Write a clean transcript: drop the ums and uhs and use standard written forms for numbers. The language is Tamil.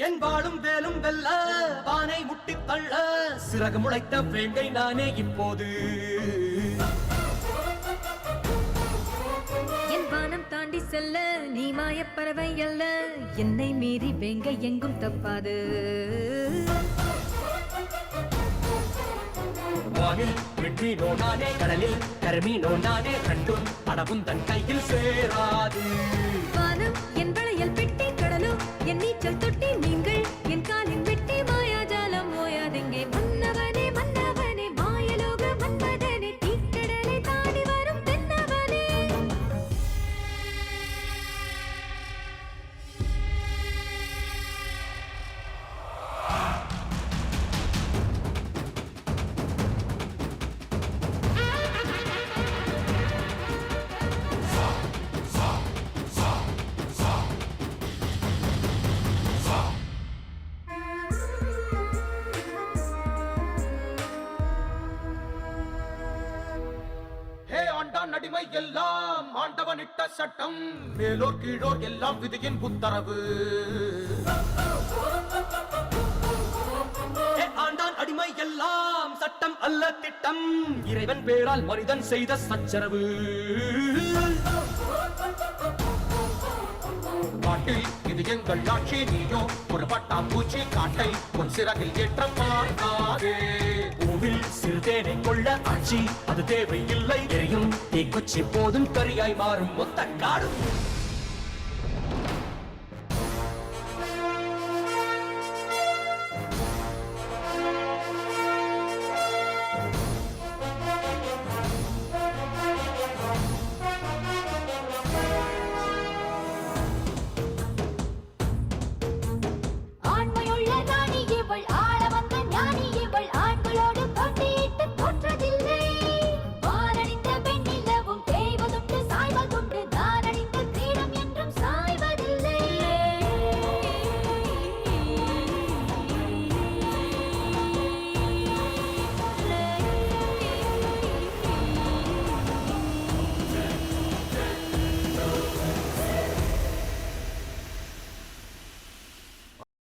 என் வாழும் வேலும் வெல்ல பானை முட்டி தள்ள சிறகு முளைத்த வேங்கை நானே இப்போது. என் வானம் தாண்டி செல்ல நீ மாயப்பறவை அல்ல, என்னை மீறி வேங்கை எங்கும் தப்பாது. வானில் வெற்றினோ நானே, கடலில் கருமீனோ நானே, கண்டும் அடவும் தன் கையில் சேராது. வானம் என் வளையல் பெட்டி, கடலோ என் நீச்சல் தொட்டி, நீங்கள் என் காலின் வெட்டி, மாயாஜாலம் ஓயாதெங்கே. மன்னவனே மன்னவனே மாயலோக மன்மதனே, தீக்கடலை தாண்டி வரும் தென்னவனே. ஆண்டான் அடிமை எல்லாம் ஆண்டவன் இட்ட சட்டம், மேலோர் கீழோர் எல்லாம் விதியின் உத்தரவு. ஆண்டான் அடிமை எல்லாம் சட்டம் அல்ல திட்டம், இறைவன் பேரால் மனிதன் செய்த சச்சரவு. காட்டில் இது எங்கள் ஆட்சி, நீயோ ஒரு பட்டாம்பூச்சி, காட்டை உன் சிறகில் ஏற்ற பார்க்காதே. பூவில் சிறுதேனை கொள்ள ஆட்சி அது தேவை இல்லை, எரியும் தீக்குச்சி போதும் கரியாய் மாறும் மொத்த காடும்.